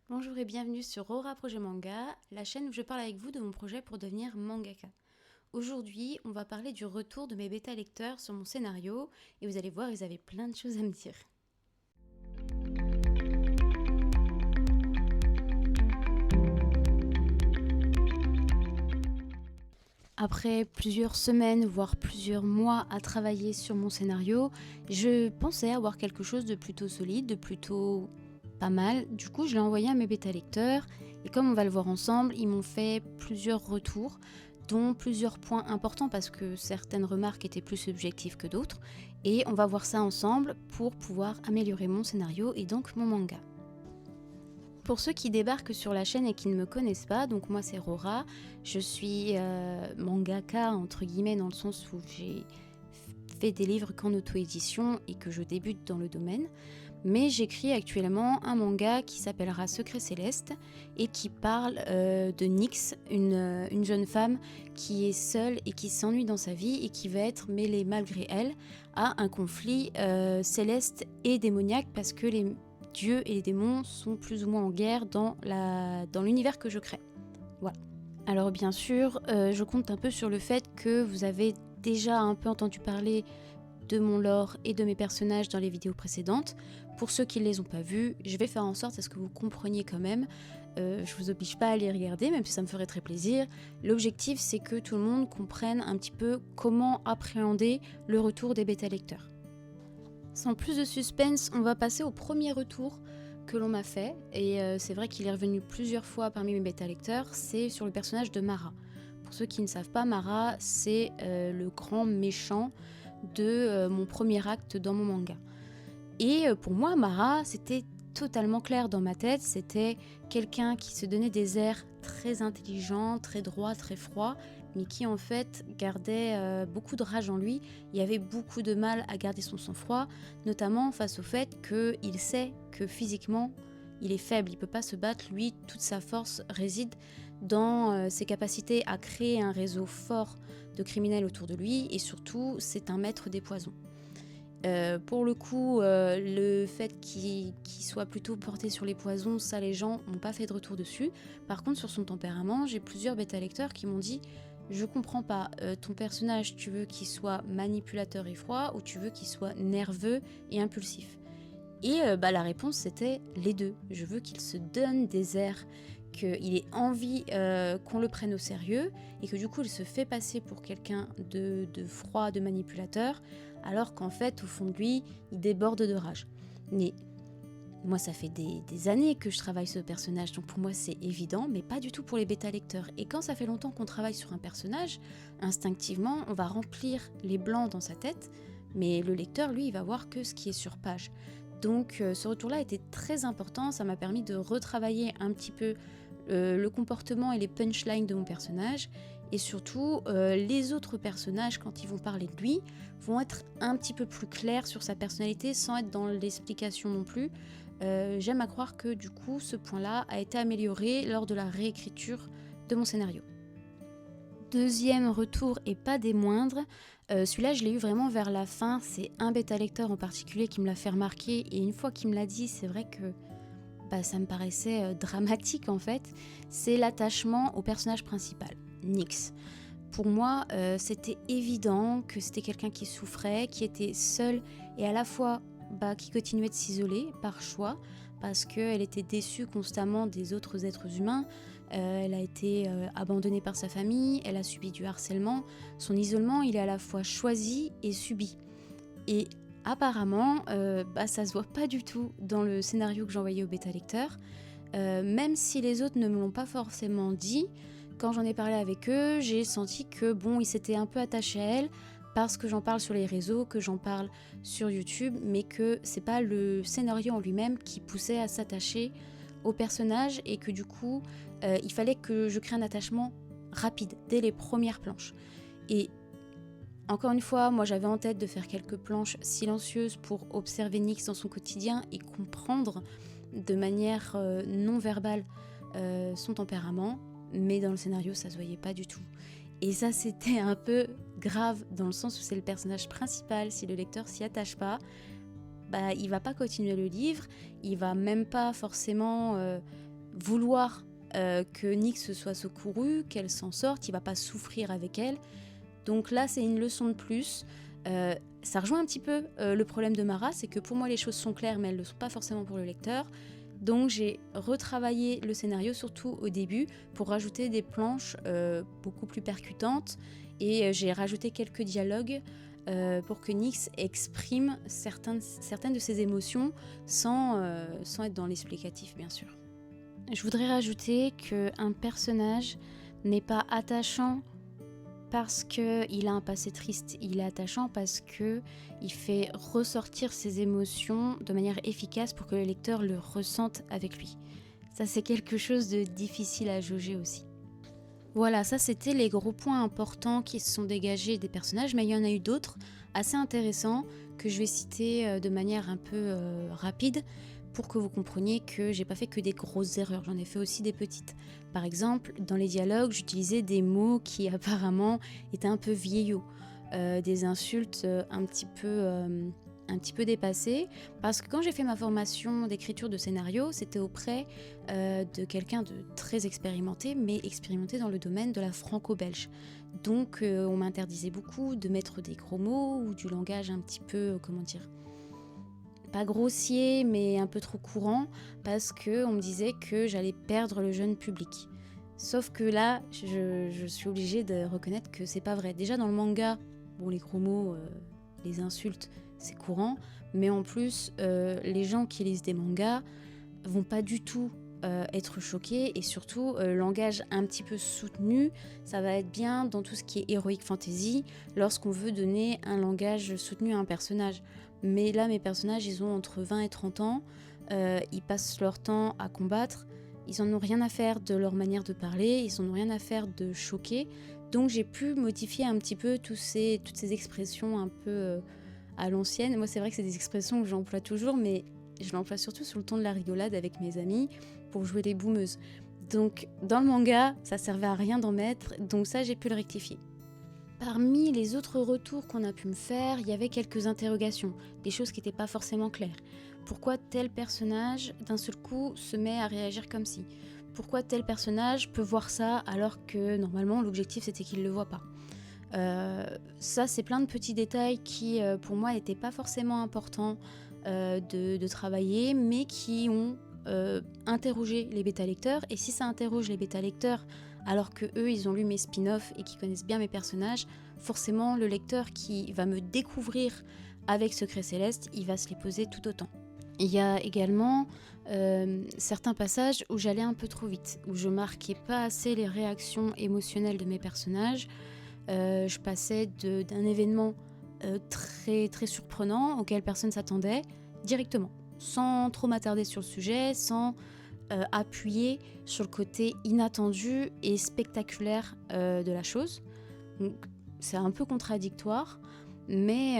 Bonjour et bienvenue sur Aura Projet Manga, la chaîne où je parle avec vous de mon projet pour devenir mangaka. Aujourd'hui, on va parler du retour de mes bêta lecteurs sur mon scénario et vous allez voir, ils avaient plein de choses à me dire. Après plusieurs semaines, voire plusieurs mois à travailler sur mon scénario, je pensais avoir quelque chose de plutôt solide, de plutôt pas mal. Du coup, je l'ai envoyé à mes bêta lecteurs et comme on va le voir ensemble, ils m'ont fait plusieurs retours, dont plusieurs points importants parce que certaines remarques étaient plus subjectives que d'autres. Et on va voir ça ensemble pour pouvoir améliorer mon scénario et donc mon manga. Pour ceux qui débarquent sur la chaîne et qui ne me connaissent pas, donc moi c'est Rora, je suis mangaka entre guillemets dans le sens où j'ai fait des livres qu'en auto-édition et que je débute dans le domaine, mais j'écris actuellement un manga qui s'appellera Secret Céleste et qui parle de Nyx, une jeune femme qui est seule et qui s'ennuie dans sa vie et qui va être mêlée malgré elle à un conflit céleste et démoniaque parce que les dieux et les démons sont plus ou moins en guerre dans l'univers que je crée. Voilà. Alors bien sûr, je compte un peu sur le fait que vous avez déjà un peu entendu parler de mon lore et de mes personnages dans les vidéos précédentes. Pour ceux qui ne les ont pas vus, je vais faire en sorte à ce que vous compreniez quand même. Je vous oblige pas à les regarder, même si ça me ferait très plaisir. L'objectif, c'est que tout le monde comprenne un petit peu comment appréhender le retour des bêta lecteurs. Sans plus de suspense, on va passer au premier retour que l'on m'a fait, et c'est vrai qu'il est revenu plusieurs fois parmi mes bêta lecteurs, c'est sur le personnage de Mara. Pour ceux qui ne savent pas, Mara, c'est le grand méchant de mon premier acte dans mon manga. Et pour moi, Mara, c'était totalement clair dans ma tête, c'était quelqu'un qui se donnait des airs très intelligents, très droits, très froids, mais qui en fait gardait beaucoup de rage en lui. Il avait beaucoup de mal à garder son sang-froid, notamment face au fait qu'il sait que physiquement, il est faible, il peut pas se battre. Lui, toute sa force réside dans ses capacités à créer un réseau fort de criminels autour de lui, et surtout, c'est un maître des poisons. Pour le coup, le fait qu'il soit plutôt porté sur les poisons, ça les gens n'ont pas fait de retour dessus. Par contre, sur son tempérament, j'ai plusieurs bêta lecteurs qui m'ont dit je comprends pas, ton personnage, tu veux qu'il soit manipulateur et froid ou tu veux qu'il soit nerveux et impulsif. Et la réponse c'était les deux. Je veux qu'il se donne des airs, qu'il ait envie qu'on le prenne au sérieux et que du coup il se fait passer pour quelqu'un de froid, de manipulateur, alors qu'en fait au fond de lui il déborde de rage. Mais moi ça fait des années que je travaille ce personnage, donc pour moi c'est évident, mais pas du tout pour les bêta lecteurs. Et quand ça fait longtemps qu'on travaille sur un personnage, instinctivement on va remplir les blancs dans sa tête, mais le lecteur lui il va voir que ce qui est sur page. Donc ce retour-là était très important, ça m'a permis de retravailler un petit peu le comportement et les punchlines de mon personnage, et surtout les autres personnages, quand ils vont parler de lui, vont être un petit peu plus clairs sur sa personnalité sans être dans l'explication non plus. J'aime à croire que du coup ce point-là a été amélioré lors de la réécriture de mon scénario. Deuxième retour et pas des moindres, celui-là je l'ai eu vraiment vers la fin, c'est un bêta lecteur en particulier qui me l'a fait remarquer, et une fois qu'il me l'a dit, c'est vrai que ça me paraissait dramatique en fait. C'est l'attachement au personnage principal, Nyx. Pour moi, c'était évident que c'était quelqu'un qui souffrait, qui était seul et à la fois qui continuait de s'isoler par choix parce qu'elle était déçue constamment des autres êtres humains. Elle a été abandonnée par sa famille, elle a subi du harcèlement. Son isolement, il est à la fois choisi et subi. Et apparemment, ça se voit pas du tout dans le scénario que j'ai envoyé au bêta lecteur. Même si les autres ne me l'ont pas forcément dit, quand j'en ai parlé avec eux, j'ai senti que ils s'étaient un peu attachés à elle parce que j'en parle sur les réseaux, que j'en parle sur YouTube, mais que c'est pas le scénario en lui-même qui poussait à s'attacher au personnage, et que du coup, il fallait que je crée un attachement rapide dès les premières planches. Et encore une fois, moi j'avais en tête de faire quelques planches silencieuses pour observer Nyx dans son quotidien et comprendre de manière non verbale son tempérament, mais dans le scénario ça se voyait pas du tout. Et ça c'était un peu grave dans le sens où c'est le personnage principal, si le lecteur s'y attache pas, il va pas continuer le livre, il va même pas forcément vouloir que Nyx soit secourue, qu'elle s'en sorte, il va pas souffrir avec elle. Donc là, c'est une leçon de plus. Ça rejoint un petit peu le problème de Mara, c'est que pour moi, les choses sont claires, mais elles ne le sont pas forcément pour le lecteur. Donc j'ai retravaillé le scénario, surtout au début, pour rajouter des planches beaucoup plus percutantes. Et j'ai rajouté quelques dialogues pour que Nyx exprime certaines de ses émotions sans être dans l'explicatif, bien sûr. Je voudrais rajouter qu'un personnage n'est pas attachant parce qu'il a un passé triste. Il est attachant parce qu'il fait ressortir ses émotions de manière efficace pour que le lecteur le ressente avec lui. Ça, c'est quelque chose de difficile à jauger aussi. Voilà, ça c'était les gros points importants qui se sont dégagés des personnages, mais il y en a eu d'autres assez intéressants que je vais citer de manière un peu rapide pour que vous compreniez que j'ai pas fait que des grosses erreurs, j'en ai fait aussi des petites. Par exemple, dans les dialogues, j'utilisais des mots qui apparemment étaient un peu vieillots, des insultes un petit peu dépassées, parce que quand j'ai fait ma formation d'écriture de scénario, c'était auprès de quelqu'un de très expérimenté, mais expérimenté dans le domaine de la franco-belge. Donc on m'interdisait beaucoup de mettre des gros mots ou du langage un petit peu, pas grossier, mais un peu trop courant, parce qu'on me disait que j'allais perdre le jeune public. Sauf que là, je suis obligée de reconnaître que c'est pas vrai. Déjà dans le manga, bon, les gros mots, les insultes, c'est courant, mais en plus, les gens qui lisent des mangas vont pas du tout être choqués, et surtout, langage un petit peu soutenu, ça va être bien dans tout ce qui est heroic fantasy, lorsqu'on veut donner un langage soutenu à un personnage. Mais là, mes personnages, ils ont entre 20 et 30 ans, ils passent leur temps à combattre, ils en ont rien à faire de leur manière de parler, ils en ont rien à faire de choquer, donc j'ai pu modifier un petit peu toutes ces expressions un peu à l'ancienne. Moi, c'est vrai que c'est des expressions que j'emploie toujours, mais je l'emploie surtout sur le ton de la rigolade avec mes amis pour jouer les boumeuses. Donc, dans le manga, ça servait à rien d'en mettre, donc ça, j'ai pu le rectifier. Parmi les autres retours qu'on a pu me faire, il y avait quelques interrogations, des choses qui n'étaient pas forcément claires. Pourquoi tel personnage, d'un seul coup, se met à réagir comme ci ? Pourquoi tel personnage peut voir ça alors que normalement l'objectif c'était qu'il ne le voit pas ? Ça, c'est plein de petits détails qui, pour moi, n'étaient pas forcément importants de travailler, mais qui ont interrogé les bêta-lecteurs. Et si ça interroge les bêta-lecteurs, alors que eux, ils ont lu mes spin-offs et qui connaissent bien mes personnages, forcément, le lecteur qui va me découvrir avec Secret Céleste, il va se les poser tout autant. Il y a également certains passages où j'allais un peu trop vite, où je marquais pas assez les réactions émotionnelles de mes personnages. Je passais d'un événement très, très surprenant auquel personne ne s'attendait directement, sans trop m'attarder sur le sujet, sans appuyer sur le côté inattendu et spectaculaire de la chose. Donc, c'est un peu contradictoire, mais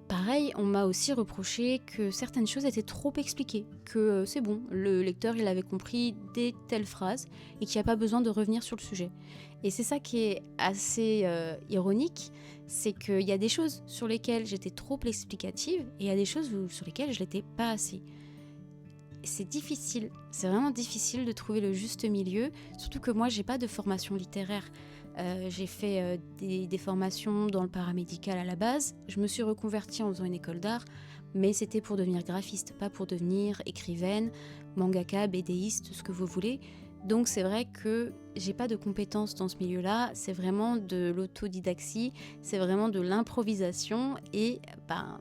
pareil, on m'a aussi reproché que certaines choses étaient trop expliquées, que c'est bon, le lecteur il avait compris dès telle phrase et qu'il n'y a pas besoin de revenir sur le sujet. Et c'est ça qui est assez ironique, c'est qu'il y a des choses sur lesquelles j'étais trop explicative et il y a des choses sur lesquelles je l'étais pas assez. C'est difficile, c'est vraiment difficile de trouver le juste milieu, surtout que moi j'ai pas de formation littéraire. J'ai fait des formations dans le paramédical à la base, je me suis reconvertie en faisant une école d'art, mais c'était pour devenir graphiste, pas pour devenir écrivaine, mangaka, bédéiste, ce que vous voulez. Donc c'est vrai que j'ai pas de compétences dans ce milieu-là, c'est vraiment de l'autodidaxie, c'est vraiment de l'improvisation, et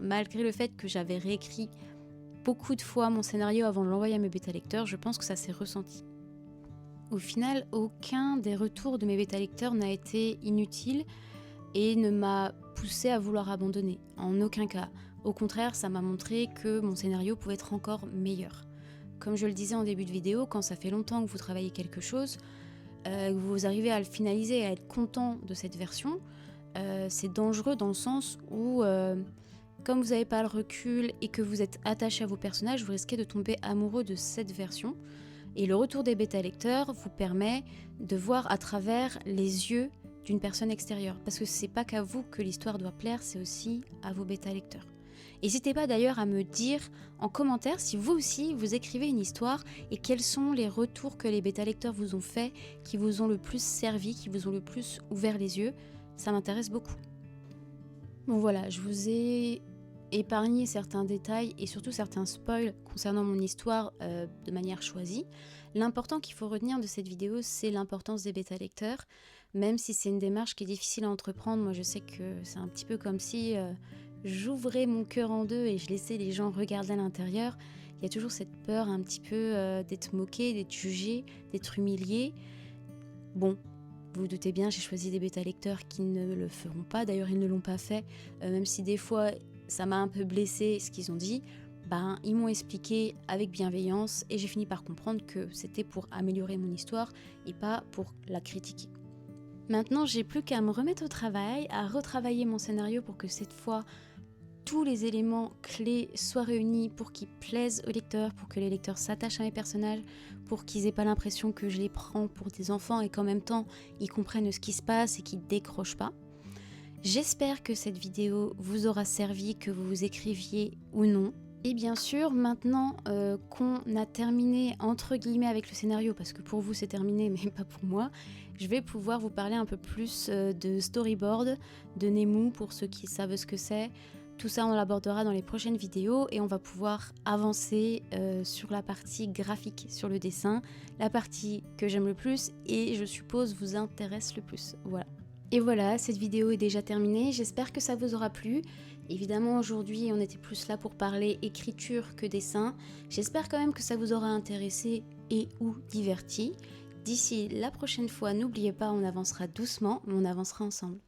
malgré le fait que j'avais réécrit beaucoup de fois mon scénario avant de l'envoyer à mes bêta-lecteurs, je pense que ça s'est ressenti. Au final, aucun des retours de mes bêta-lecteurs n'a été inutile et ne m'a poussé à vouloir abandonner. En aucun cas. Au contraire, ça m'a montré que mon scénario pouvait être encore meilleur. Comme je le disais en début de vidéo, quand ça fait longtemps que vous travaillez quelque chose, que vous arrivez à le finaliser et à être content de cette version, c'est dangereux dans le sens où comme vous n'avez pas le recul et que vous êtes attaché à vos personnages, vous risquez de tomber amoureux de cette version. Et le retour des bêta-lecteurs vous permet de voir à travers les yeux d'une personne extérieure. Parce que c'est pas qu'à vous que l'histoire doit plaire, c'est aussi à vos bêta-lecteurs. N'hésitez pas d'ailleurs à me dire en commentaire si vous aussi vous écrivez une histoire et quels sont les retours que les bêta-lecteurs vous ont fait, qui vous ont le plus servi, qui vous ont le plus ouvert les yeux. Ça m'intéresse beaucoup. Bon voilà, je vous ai épargné certains détails et surtout certains spoils concernant mon histoire de manière choisie. L'important qu'il faut retenir de cette vidéo, c'est l'importance des bêta-lecteurs. Même si c'est une démarche qui est difficile à entreprendre, moi je sais que c'est un petit peu comme si j'ouvrais mon cœur en deux et je laissais les gens regarder à l'intérieur. Il y a toujours cette peur un petit peu d'être moqué, d'être jugé, d'être humilié. Bon, vous vous doutez bien, j'ai choisi des bêta-lecteurs qui ne le feront pas. D'ailleurs, ils ne l'ont pas fait, même si des fois ça m'a un peu blessé ce qu'ils ont dit. Ils m'ont expliqué avec bienveillance et j'ai fini par comprendre que c'était pour améliorer mon histoire et pas pour la critiquer. Maintenant, j'ai plus qu'à me remettre au travail, à retravailler mon scénario pour que cette fois, tous les éléments clés soient réunis pour qu'ils plaisent aux lecteurs, pour que les lecteurs s'attachent à mes personnages, pour qu'ils n'aient pas l'impression que je les prends pour des enfants et qu'en même temps, ils comprennent ce qui se passe et qu'ils ne décrochent pas. J'espère que cette vidéo vous aura servi, que vous vous écriviez ou non. Et bien sûr, maintenant qu'on a terminé entre guillemets avec le scénario, parce que pour vous c'est terminé mais pas pour moi, je vais pouvoir vous parler un peu plus de storyboard, de Nemu pour ceux qui savent ce que c'est. Tout ça on l'abordera dans les prochaines vidéos et on va pouvoir avancer sur la partie graphique, sur le dessin, la partie que j'aime le plus et je suppose vous intéresse le plus. Voilà. Et voilà, cette vidéo est déjà terminée, j'espère que ça vous aura plu. Évidemment aujourd'hui on était plus là pour parler écriture que dessin. J'espère quand même que ça vous aura intéressé et ou diverti. D'ici la prochaine fois, n'oubliez pas, on avancera doucement, mais on avancera ensemble.